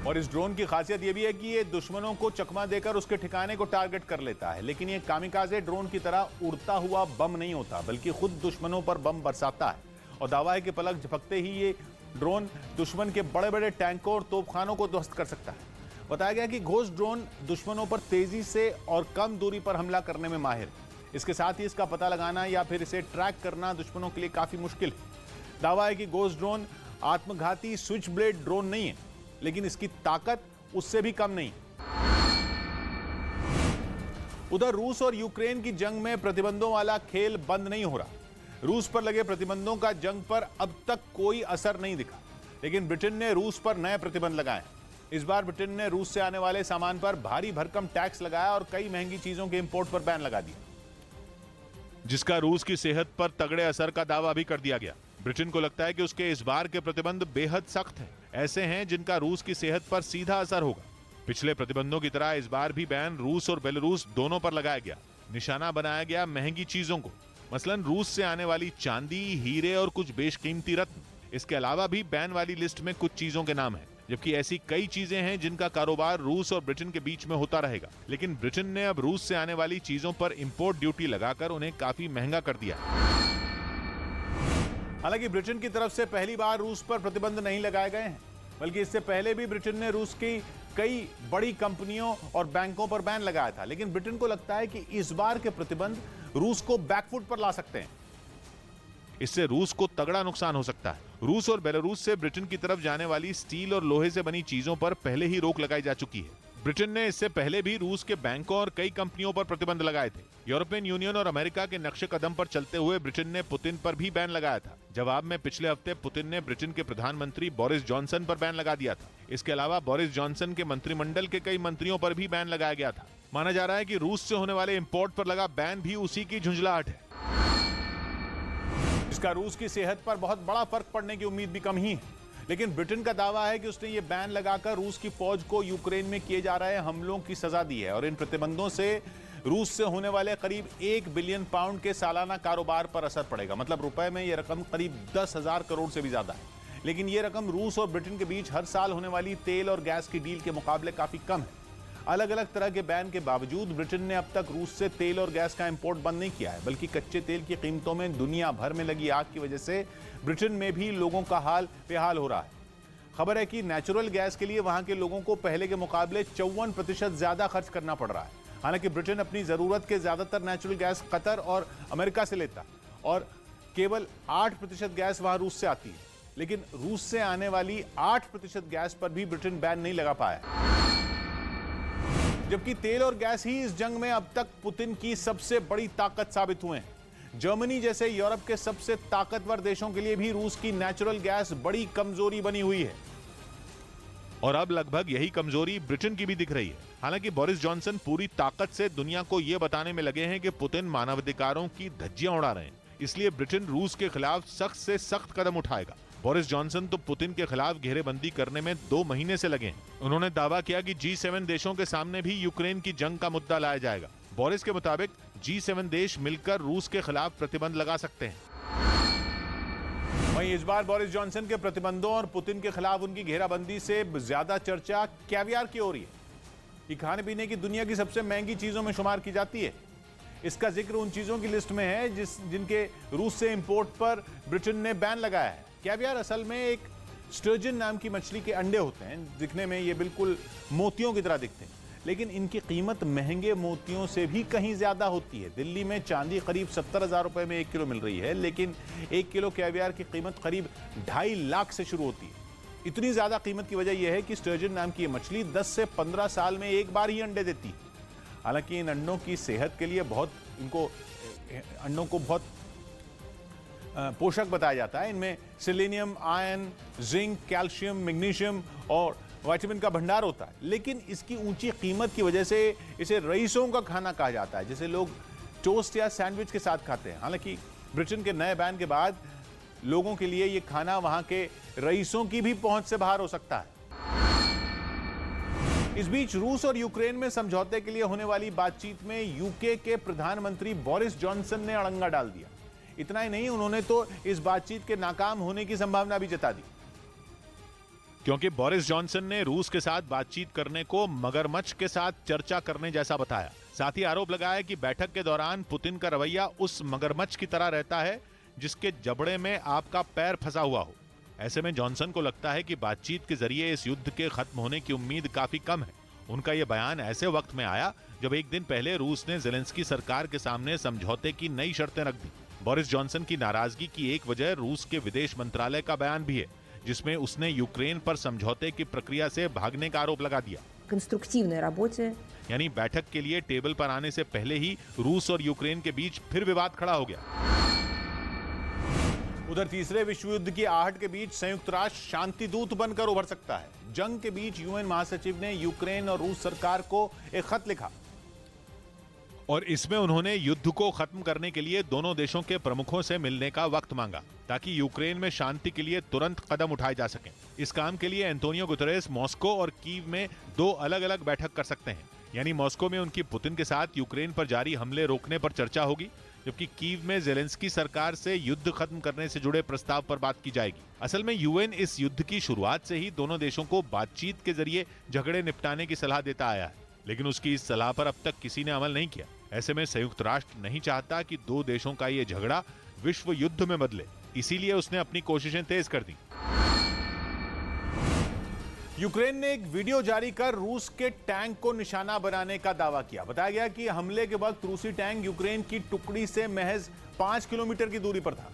और इस ड्रोन की खासियत यह भी है कि ये दुश्मनों को चकमा देकर उसके ठिकाने को टारगेट कर लेता है, लेकिन ये कामिकाज़े ड्रोन की तरह उड़ता हुआ बम नहीं होता, बल्कि खुद दुश्मनों पर बम बरसाता है। और दावा है कि पलक झपकते ही ये ड्रोन दुश्मन के बड़े बड़े टैंकों और तोपखानों को ध्वस्त कर सकता है। बताया गया कि घोस्ट ड्रोन दुश्मनों पर तेजी से और कम दूरी पर हमला करने में माहिर है। इसके साथ ही इसका पता लगाना या फिर इसे ट्रैक करना दुश्मनों के लिए काफी मुश्किल है। दावा है कि घोस्ट ड्रोन आत्मघाती स्विच ब्लेड ड्रोन नहीं है, लेकिन इसकी ताकत उससे भी कम नहीं। उधर रूस और यूक्रेन की जंग में प्रतिबंधों वाला खेल बंद नहीं हो रहा। रूस पर लगे प्रतिबंधों का जंग पर अब तक कोई असर नहीं दिखा, लेकिन ब्रिटेन ने रूस पर नए प्रतिबंध लगाए। इस बार ब्रिटेन ने रूस से आने वाले सामान पर भारी भरकम टैक्स लगाया और कई महंगी चीजों के इंपोर्ट पर बैन लगा दिया, जिसका रूस की सेहत पर तगड़े असर का दावा भी कर दिया गया। ब्रिटेन को लगता है कि उसके इस बार के प्रतिबंध बेहद सख्त हैं, ऐसे हैं जिनका रूस की सेहत पर सीधा असर होगा। पिछले प्रतिबंधों की तरह इस बार भी बैन रूस और बेलारूस दोनों पर लगाया गया। निशाना बनाया गया महंगी चीजों को, मसलन रूस से आने वाली चांदी, हीरे और कुछ बेशकीमती रत्न। इसके अलावा भी बैन वाली लिस्ट में कुछ चीजों के नाम हैं, जबकि ऐसी कई चीजें हैं जिनका कारोबार रूस और ब्रिटेन के बीच में होता रहेगा। लेकिन ब्रिटेन ने अब रूस से आने वाली चीजों पर इंपोर्ट ड्यूटी लगाकर उन्हें काफी महंगा कर दिया। हालांकि ब्रिटेन की तरफ से पहली बार रूस पर प्रतिबंध नहीं लगाए गए हैं, बल्कि इससे पहले भी ब्रिटेन ने रूस की कई बड़ी कंपनियों और बैंकों पर बैन लगाया था। लेकिन ब्रिटेन को लगता है कि इस बार के प्रतिबंध रूस को बैकफुट पर ला सकते हैं। इससे रूस को तगड़ा नुकसान हो सकता है। रूस और बेलारूस से ब्रिटेन की तरफ जाने वाली स्टील और लोहे से बनी चीजों पर पहले ही रोक लगाई जा चुकी है। ब्रिटेन ने इससे पहले भी रूस के बैंकों और कई कंपनियों पर प्रतिबंध लगाए थे। यूरोपियन यूनियन और अमेरिका के नक्शे कदम पर चलते हुए ब्रिटेन ने पुतिन पर भी बैन लगाया था। जवाब में पिछले हफ्ते पुतिन ने ब्रिटेन के प्रधानमंत्री बोरिस जॉनसन पर बैन लगा दिया था। इसके अलावा बोरिस जॉनसन के मंत्रिमंडल के कई मंत्रियों पर भी बैन लगाया गया था। माना जा रहा है कि रूस से होने वाले इंपोर्ट पर लगा बैन भी उसी की झुंझलाहट है। इसका रूस की सेहत पर बहुत बड़ा फर्क पड़ने की उम्मीद भी कम ही है। लेकिन ब्रिटेन का दावा है कि उसने ये बैन लगाकर रूस की फौज को यूक्रेन में किए जा रहे हमलों की सजा दी है और इन प्रतिबंधों से रूस से होने वाले करीब 1 बिलियन पाउंड के सालाना कारोबार पर असर पड़ेगा। मतलब रुपए में यह रकम करीब 10,000 करोड़ से भी ज्यादा है। लेकिन यह रकम रूस और ब्रिटेन के बीच हर साल होने वाली तेल और गैस की डील के मुकाबले काफी कम है। अलग अलग तरह के बैन के बावजूद ब्रिटेन ने अब तक रूस से तेल और गैस का इंपोर्ट बंद नहीं किया है, बल्कि कच्चे तेल की कीमतों में दुनिया भर में लगी आग की वजह से ब्रिटेन में भी लोगों का हाल बेहाल हो रहा है। खबर है कि नेचुरल गैस के लिए वहां के लोगों को पहले के मुकाबले 54% ज्यादा खर्च करना पड़ रहा है। हालांकि ब्रिटेन अपनी जरूरत के ज्यादातर नेचुरल गैस कतर और अमेरिका से लेता और केवल 8% गैस वहां रूस से आती है। लेकिन रूस से आने वाली 8% गैस पर भी ब्रिटेन बैन नहीं लगा पाया, जबकि तेल और गैस ही इस जंग में अब तक पुतिन की सबसे बड़ी ताकत साबित हुए हैं। जर्मनी जैसे यूरोप के सबसे ताकतवर देशों के लिए भी रूस की नेचुरल गैस बड़ी कमजोरी बनी हुई है और अब लगभग यही कमजोरी ब्रिटेन की भी दिख रही है। हालांकि बोरिस जॉनसन पूरी ताकत से दुनिया को यह बताने में लगे हैं कि पुतिन मानवाधिकारों की धज्जियां उड़ा रहे हैं, इसलिए ब्रिटेन रूस के खिलाफ सख्त से सख्त कदम उठाएगा। बोरिस जॉनसन तो पुतिन के खिलाफ घेरेबंदी करने में 2 महीने से लगे हैं। उन्होंने दावा किया कि G7 देशों के सामने भी यूक्रेन की जंग का मुद्दा लाया जाएगा। बोरिस के मुताबिक G7 देश मिलकर रूस के खिलाफ प्रतिबंध लगा सकते हैं। वहीं इस बार बोरिस जॉनसन के प्रतिबंधों और पुतिन के खिलाफ उनकी घेराबंदी से ज्यादा चर्चा कैवियार की हो रही है। ये खाने पीने की दुनिया की सबसे महंगी चीजों में शुमार की जाती है। इसका जिक्र उन चीजों की लिस्ट में है जिनके रूस से इंपोर्ट पर ब्रिटेन ने बैन लगाया है। कैवियार असल में एक स्टर्जन नाम की मछली के अंडे होते हैं। दिखने में ये बिल्कुल मोतियों की तरह दिखते हैं, लेकिन इनकी कीमत महंगे मोतियों से भी कहीं ज्यादा होती है। दिल्ली में चांदी करीब 70,000 रुपए में 1 किलो मिल रही है, लेकिन 1 किलो कैवियार की कीमत करीब 2.5 लाख से शुरू होती है। इतनी ज्यादा कीमत की वजह यह है कि स्टर्जन नाम की मछली 10 से 15 साल में एक बार ही अंडे देती है। हालांकि इन अंडों की सेहत के लिए अंडों को बहुत पोषक बताया जाता है। इनमें selenium, iron, zinc, calcium, magnesium और विटामिन का भंडार होता है। लेकिन इसकी ऊंची कीमत की वजह से इसे रईसों का खाना कहा जाता है, जिसे लोग टोस्ट या सैंडविच के साथ खाते हैं। हालांकि ब्रिटेन के नए बैन के बाद लोगों के लिए यह खाना वहां के रईसों की भी पहुंच से बाहर हो सकता है। इस बीच रूस और यूक्रेन में समझौते के लिए होने वाली बातचीत में यूके के प्रधानमंत्री बोरिस जॉनसन ने अड़ंगा डाल दिया। इतना ही नहीं, उन्होंने तो इस बातचीत के नाकाम होने की संभावना भी जता दी। क्योंकि बोरिस जॉनसन ने रूस के साथ बातचीत करने को मगरमच्छ के साथ चर्चा करने जैसा बताया। साथ ही आरोप लगाया कि बैठक के दौरान पुतिन का रवैया उस मगरमच्छ की तरह रहता है जिसके जबड़े में आपका पैर फंसा हुआ हो। ऐसे में जॉनसन को लगता है कि बातचीत के जरिए इस युद्ध के खत्म होने की उम्मीद काफी कम है। उनका यह बयान ऐसे वक्त में आया जब एक दिन पहले रूस ने ज़ेलेंस्की सरकार के सामने समझौते की नई शर्तें रख दी। बोरिस जॉनसन की नाराजगी की एक वजह रूस के विदेश मंत्रालय का बयान भी है, जिसमें उसने यूक्रेन पर समझौते की प्रक्रिया से भागने का आरोप लगा दिया। कंस्ट्रक्टिवной работе, यानी बैठक के लिए टेबल पर आने से पहले ही रूस और यूक्रेन के बीच फिर विवाद खड़ा हो गया। उधर तीसरे विश्व युद्ध की आहट के बीच संयुक्त राष्ट्र शांति दूत बनकर उभर सकता है। जंग के बीच यूएन महासचिव ने यूक्रेन और रूस सरकार को एक खत लिखा और इसमें उन्होंने युद्ध को खत्म करने के लिए दोनों देशों के प्रमुखों से मिलने का वक्त मांगा ताकि यूक्रेन में शांति के लिए तुरंत कदम उठाए जा सकें। इस काम के लिए एंटोनियो गुतेरेस मॉस्को और कीव में 2 अलग-अलग बैठक कर सकते हैं। यानी मॉस्को में उनकी पुतिन के साथ यूक्रेन पर जारी हमले रोकने पर चर्चा होगी, जबकि कीव में ज़ेलेंस्की सरकार से युद्ध खत्म करने से जुड़े प्रस्ताव पर बात की जाएगी। असल में यूएन इस युद्ध की शुरुआत से ही दोनों देशों को बातचीत के जरिए झगड़े निपटाने की सलाह देता आया है, लेकिन उसकी इस सलाह पर अब तक किसी ने अमल नहीं किया। ऐसे में संयुक्त राष्ट्र नहीं चाहता कि 2 देशों का ये झगड़ा विश्व युद्ध में बदले, इसीलिए उसने अपनी कोशिशें तेज कर दी। यूक्रेन ने एक वीडियो जारी कर रूस के टैंक को निशाना बनाने का दावा किया। बताया गया कि हमले के वक्त रूसी टैंक यूक्रेन की टुकड़ी से महज 5 किलोमीटर की दूरी पर था।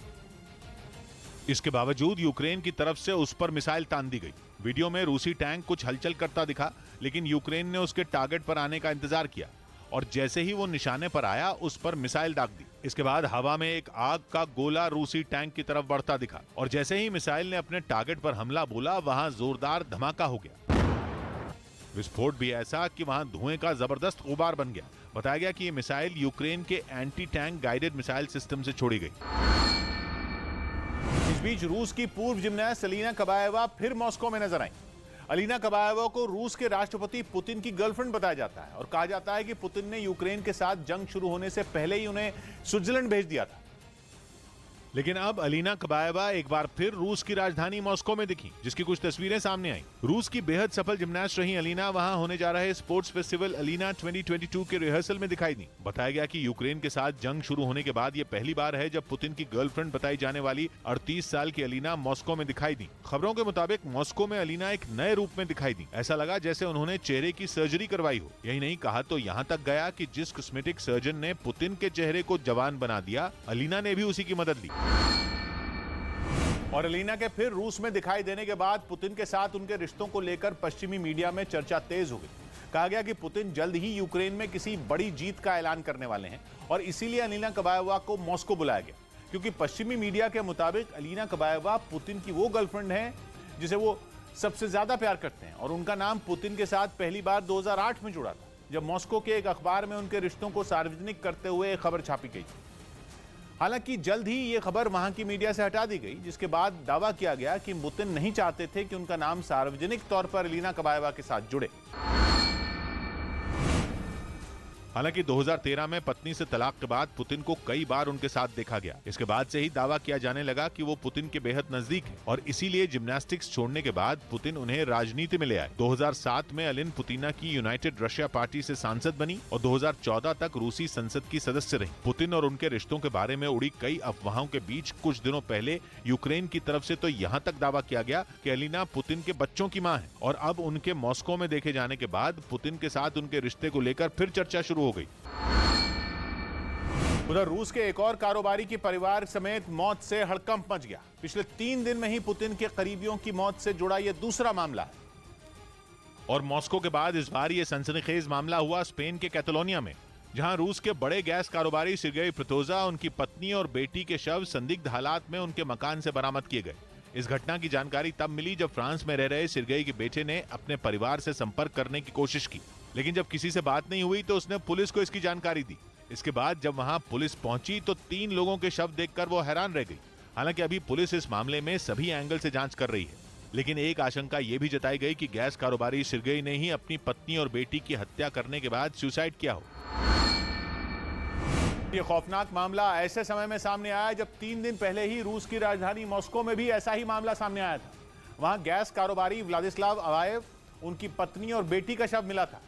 इसके बावजूद यूक्रेन की तरफ से उस पर मिसाइल तान दी गई। वीडियो में रूसी टैंक कुछ हलचल करता दिखा, लेकिन यूक्रेन ने उसके टारगेट पर आने का इंतजार किया और जैसे ही वो निशाने पर आया उस पर मिसाइल दाग दी। इसके बाद हवा में एक आग का गोला रूसी टैंक की तरफ बढ़ता दिखा और जैसे ही मिसाइल ने अपने टारगेट पर हमला बोला, वहां जोरदार धमाका हो गया। विस्फोट भी ऐसा कि वहां धुएं का जबरदस्त गुबार बन गया। बताया गया कि ये मिसाइल यूक्रेन के anti tank guided missile system से छोड़ी गई। इस बीच रूस की पूर्व जिमनास्ट अलीना कबाएवा फिर मॉस्को में नजर आई। अलीना कबाएवा को रूस के राष्ट्रपति पुतिन की गर्लफ्रेंड बताया जाता है और कहा जाता है कि पुतिन ने यूक्रेन के साथ जंग शुरू होने से पहले ही उन्हें स्विट्जरलैंड भेज दिया था। लेकिन अब अलीना कबाएवा एक बार फिर रूस की राजधानी मॉस्को में दिखी, जिसकी कुछ तस्वीरें सामने आई। रूस की बेहद सफल जिमनास्ट रही अलीना वहां होने जा रहे स्पोर्ट्स फेस्टिवल अलीना 2022 के रिहर्सल में दिखाई दी। बताया गया कि यूक्रेन के साथ जंग शुरू होने के बाद ये पहली बार है जब पुतिन की गर्लफ्रेंड बताई जाने वाली 38 साल की अलीना मॉस्को में दिखाई दी। खबरों के मुताबिक मॉस्को में अलीना एक नए रूप में दिखाई दी। ऐसा लगा जैसे उन्होंने चेहरे की सर्जरी करवाई हो। यही नहीं, कहा तो यहाँ तक गया कि जिस कॉस्मेटिक सर्जन ने पुतिन के चेहरे को जवान बना दिया, अलीना ने भी उसी की मदद ली। और अलीना के फिर रूस में दिखाई देने के बाद पुतिन के साथ उनके रिश्तों को लेकर पश्चिमी मीडिया में चर्चा तेज हो गई। कहा गया कि पुतिन जल्द ही यूक्रेन में किसी बड़ी जीत का ऐलान करने वाले हैं और इसीलिए अलीना कबाएवा को मॉस्को बुलाया गया, क्योंकि पश्चिमी मीडिया के मुताबिक अलीना कबाएवा पुतिन की वो गर्लफ्रेंड है जिसे वो सबसे ज्यादा प्यार करते हैं और उनका नाम पुतिन के साथ पहली बार 2008 में जुड़ा था, जब मॉस्को के एक अखबार में उनके रिश्तों को सार्वजनिक करते हुए एक खबर छापी गई। हालांकि जल्द ही ये खबर वहां की मीडिया से हटा दी गई, जिसके बाद दावा किया गया कि पुतिन नहीं चाहते थे कि उनका नाम सार्वजनिक तौर पर अलीना कबाएवा के साथ जुड़े। हालांकि 2013 में पत्नी से तलाक के बाद पुतिन को कई बार उनके साथ देखा गया। इसके बाद से ही दावा किया जाने लगा कि वो पुतिन के बेहद नजदीक हैं और इसीलिए जिम्नास्टिक्स छोड़ने के बाद पुतिन उन्हें राजनीति में ले आए। 2007 में अलिन पुतिना की यूनाइटेड रशिया पार्टी से सांसद बनी और 2014 तक रूसी संसद की सदस्य रही। पुतिन और उनके रिश्तों के बारे में उड़ी कई अफवाहों के बीच कुछ दिनों पहले यूक्रेन की तरफ से तो यहाँ तक दावा किया गया कि अलीना पुतिन के बच्चों की मां है और अब उनके मॉस्को में देखे जाने के बाद पुतिन के साथ उनके रिश्ते को लेकर फिर चर्चा शुरू हो गई। उधर रूस के एक और कारोबारी की परिवार समेत मौत से हड़कंप मच गया। पिछले 3 दिन में ही पुतिन के करीबियों की मौत से जुड़ा यह दूसरा मामला है और मॉस्को के बाद इस बार यह सनसनीखेज मामला हुआ स्पेन के कैटलोनिया में, जहां रूस के बड़े गैस कारोबारी सिर्गेई प्रितोजा, उनकी पत्नी और बेटी के शव संदिग्ध हालात में उनके मकान से बरामद किए गए। इस घटना की जानकारी तब मिली जब फ्रांस में रह रहे सिर्गेई के बेटे ने अपने परिवार से संपर्क करने की कोशिश की, लेकिन जब किसी से बात नहीं हुई तो उसने पुलिस को इसकी जानकारी दी। इसके बाद जब वहां पुलिस पहुंची तो 3 लोगों के शव देखकर वो हैरान रह गई। हालांकि अभी पुलिस इस मामले में सभी एंगल से जांच कर रही है, लेकिन एक आशंका ये भी जताई गई कि गैस कारोबारी सिर्गेई ने ही अपनी पत्नी और बेटी की हत्या करने के बाद सुसाइड किया हो। ये खौफनाक मामला ऐसे समय में सामने आया जब 3 दिन पहले ही रूस की राजधानी मॉस्को में भी ऐसा ही मामला सामने आया था। वहां गैस कारोबारी व्लादिस्लाव अवायव, उनकी पत्नी और बेटी का शव मिला था।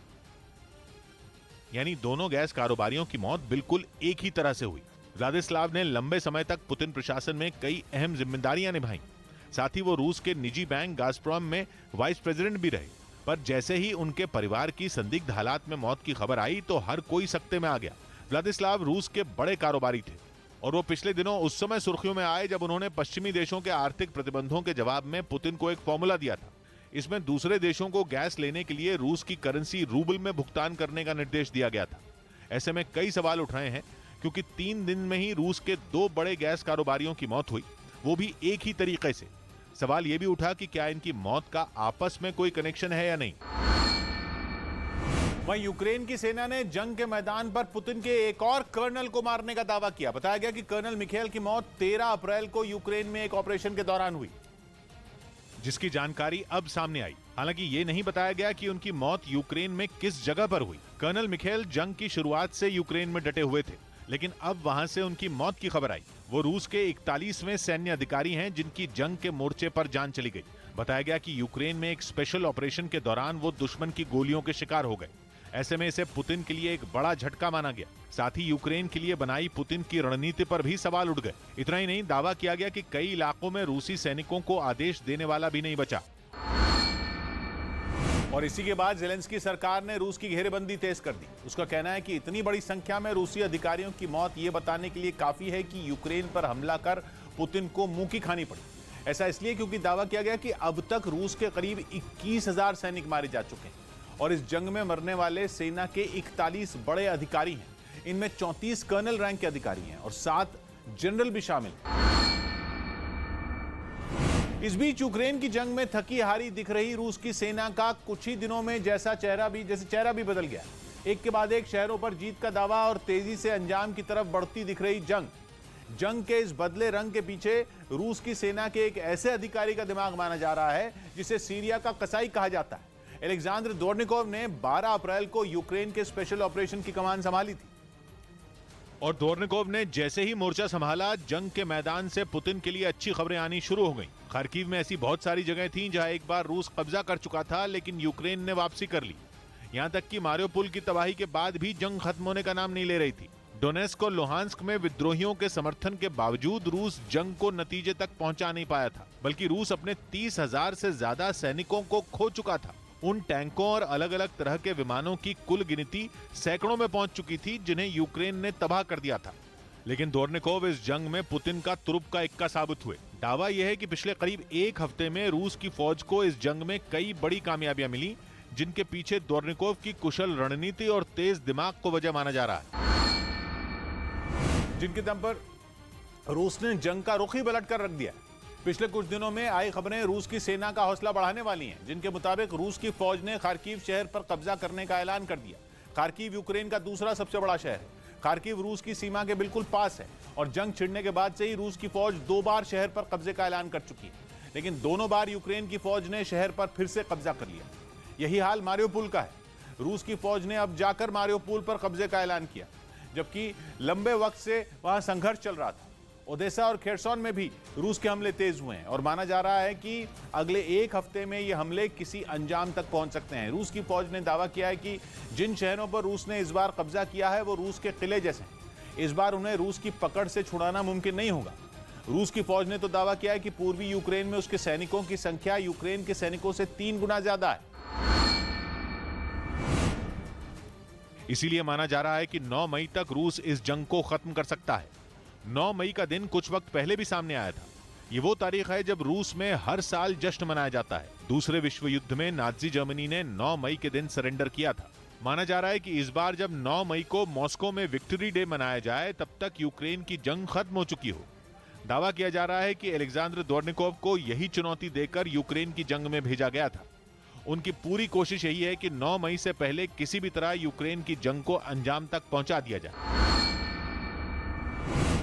यानी दोनों गैस कारोबारियों की मौत बिल्कुल एक ही तरह से हुई। व्लादिस्लाव ने लंबे समय तक पुतिन प्रशासन में कई अहम जिम्मेदारियां निभाई। साथ ही वो रूस के निजी बैंक गाज़प्रोम में वाइस प्रेसिडेंट भी रहे। पर जैसे ही उनके परिवार की संदिग्ध हालात में मौत की खबर आई तो हर कोई सकते में आ गया। व्लादिस्लाव रूस के बड़े कारोबारी थे और वो पिछले दिनों उस समय सुर्खियों में आए जब उन्होंने पश्चिमी देशों के आर्थिक प्रतिबंधों के जवाब में पुतिन को एक फॉर्मूला दिया था। इसमें दूसरे देशों को गैस लेने के लिए रूस की करेंसी रूबल में भुगतान करने का निर्देश दिया गया था। ऐसे में कई सवाल उठ रहे हैं क्योंकि 3 दिन में ही रूस के 2 बड़े गैस कारोबारियों की मौत हुई, वो भी एक ही तरीके से। सवाल यह भी उठा कि क्या इनकी मौत का आपस में कोई कनेक्शन है या नहीं। वहीं यूक्रेन की सेना ने जंग के मैदान पर पुतिन के एक और कर्नल को मारने का दावा किया। बताया गया कि कर्नल मिखेल की मौत 13 अप्रैल को यूक्रेन में एक ऑपरेशन के दौरान हुई, जिसकी जानकारी अब सामने आई। हालांकि ये नहीं बताया गया कि उनकी मौत यूक्रेन में किस जगह पर हुई। कर्नल मिखेल जंग की शुरुआत से यूक्रेन में डटे हुए थे, लेकिन अब वहां से उनकी मौत की खबर आई। वो रूस के 41वें सैन्य अधिकारी हैं जिनकी जंग के मोर्चे पर जान चली गई। बताया गया कि यूक्रेन में एक स्पेशल ऑपरेशन के दौरान वो दुश्मन की गोलियों के शिकार हो गए। ऐसे में इसे पुतिन के लिए एक बड़ा झटका माना गया। साथ ही यूक्रेन के लिए बनाई पुतिन की रणनीति पर भी सवाल उठ गए। इतना ही नहीं, दावा किया गया कि कई इलाकों में रूसी सैनिकों को आदेश देने वाला भी नहीं बचा। और इसी के बाद ज़ेलेंस्की सरकार ने रूस की घेरेबंदी तेज कर दी। उसका कहना है कि इतनी बड़ी संख्या में रूसी अधिकारियों की मौत ये बताने के लिए काफी है कि यूक्रेन पर हमला कर पुतिन को मुंह की खानी पड़ी। ऐसा इसलिए क्योंकि दावा किया गया कि अब तक रूस के करीब 21,000 सैनिक मारे जा चुके हैं और इस जंग में मरने वाले सेना के 41 बड़े अधिकारी हैं। इनमें 34 कर्नल रैंक के अधिकारी हैं और 7 जनरल भी शामिल हैं। इस बीच यूक्रेन की जंग में थकी हारी दिख रही रूस की सेना का कुछ ही दिनों में जैसे चेहरा भी बदल गया। एक के बाद एक शहरों पर जीत का दावा और तेजी से अंजाम की तरफ बढ़ती दिख रही जंग के इस बदले रंग के पीछे रूस की सेना के एक ऐसे अधिकारी का दिमाग माना जा रहा है जिसे सीरिया का कसाई कहा जाता है। एलेक्जेंडर दोर्निकोव ने 12 अप्रैल को यूक्रेन के स्पेशल ऑपरेशन की कमान संभाली थी और दोर्निकोव ने जैसे ही मोर्चा संभाला, जंग के मैदान से पुतिन के लिए अच्छी खबरें आनी शुरू हो गईं। खार्किव में ऐसी बहुत सारी जगह थीं जहां एक बार रूस कब्जा कर चुका था, लेकिन यूक्रेन ने वापसी कर ली। यहां तक कि मारियोपोल की तबाही के बाद भी जंग खत्म होने का नाम नहीं ले रही थी। डोनेस्क और लुहांस्क में विद्रोहियों के समर्थन के बावजूद रूस जंग को नतीजे तक पहुंचा नहीं पाया था, बल्कि रूस अपने 30,000 से ज्यादा सैनिकों को खो चुका था। उन टैंकों और अलग अलग तरह के विमानों की कुल गिनती सैकड़ों में पहुंच चुकी थी जिन्हें यूक्रेन ने तबाह कर दिया था। लेकिन दोर्निकोव इस जंग में पुतिन का तुरुप का इक्का साबित हुए। दावा यह है कि पिछले करीब 1 हफ्ते में रूस की फौज को इस जंग में कई बड़ी कामयाबियां मिली, जिनके पीछे दोर्निकोव की कुशल रणनीति और तेज दिमाग को वजह माना जा रहा है, जिनके दम पर रूस ने जंग का रुख ही पलट कर रख दिया। पिछले कुछ दिनों में आई खबरें रूस की सेना का हौसला बढ़ाने वाली हैं, जिनके मुताबिक रूस की फौज ने खार्किव शहर पर कब्जा करने का ऐलान कर दिया। खार्किव यूक्रेन का दूसरा सबसे बड़ा शहर है। खार्किव रूस की सीमा के बिल्कुल पास है और जंग छिड़ने के बाद से ही रूस की फौज 2 बार शहर पर कब्जे का ऐलान कर चुकी है, लेकिन दोनों बार यूक्रेन की फौज ने शहर पर फिर से कब्जा कर लिया। यही हाल मारियोपोल का है। रूस की फौज ने अब जाकर मारियोपोल पर कब्जे का ऐलान किया, जबकि लंबे वक्त से वहां संघर्ष चल रहा था। ओदेसा और खेरसॉन में भी रूस के हमले तेज हुए हैं और माना जा रहा है कि अगले 1 हफ्ते में ये हमले किसी अंजाम तक पहुंच सकते हैं। रूस की फौज ने दावा किया है कि जिन शहरों पर रूस ने इस बार कब्जा किया है वो रूस के किले जैसे हैं। इस बार उन्हें रूस की पकड़ से छुड़ाना मुमकिन नहीं होगा। रूस की फौज ने तो दावा किया है कि पूर्वी यूक्रेन में उसके सैनिकों की संख्या यूक्रेन के सैनिकों से 3 गुना ज्यादा है। इसीलिए माना जा रहा है कि 9 मई तक रूस इस जंग को खत्म कर सकता है। 9 मई का दिन कुछ वक्त पहले भी सामने आया था। ये वो तारीख है जब रूस में हर साल जश्न मनाया जाता है। दूसरे विश्व युद्ध में नाजी जर्मनी ने 9 मई के दिन सरेंडर किया था। माना जा रहा है कि इस बार जब 9 मई को मॉस्को में विक्ट्री डे मनाया जाए, तब तक यूक्रेन की जंग खत्म हो चुकी हो। दावा किया जा रहा है कि एलेक्जेंडर दोर्निकोव को यही चुनौती देकर यूक्रेन की जंग में भेजा गया था। उनकी पूरी कोशिश यही है कि 9 मई से पहले किसी भी तरह यूक्रेन की जंग को अंजाम तक पहुंचा दिया जाए।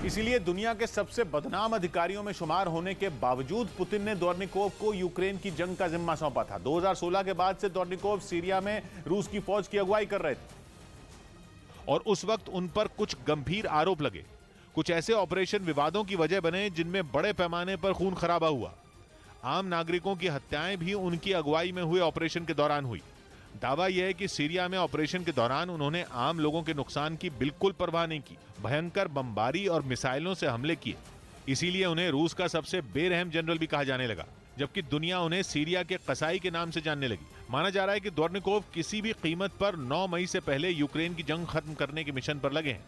इसीलिए दुनिया के सबसे बदनाम अधिकारियों में शुमार होने के बावजूद पुतिन ने दोर्निकोव को यूक्रेन की जंग का जिम्मा सौंपा था। 2016 के बाद से दोर्निकोव सीरिया में रूस की फौज की अगुवाई कर रहे थे और उस वक्त उन पर कुछ गंभीर आरोप लगे। कुछ ऐसे ऑपरेशन विवादों की वजह बने जिनमें बड़े पैमाने पर खून खराबा हुआ। आम नागरिकों की हत्याएं भी उनकी अगुवाई में हुए ऑपरेशन के दौरान हुई। दावा यह है कि सीरिया में ऑपरेशन के दौरान उन्होंने आम लोगों के नुकसान की बिल्कुल परवाह नहीं की, भयंकर बमबारी और मिसाइलों से हमले किए। इसीलिए उन्हें रूस का सबसे बेरहम जनरल भी कहा जाने लगा, जबकि दुनिया उन्हें सीरिया के कसाई के नाम से जानने लगी। माना जा रहा है कि द्वोर्निकोव किसी भी कीमत पर 9 मई से पहले यूक्रेन की जंग खत्म करने के मिशन पर लगे हैं।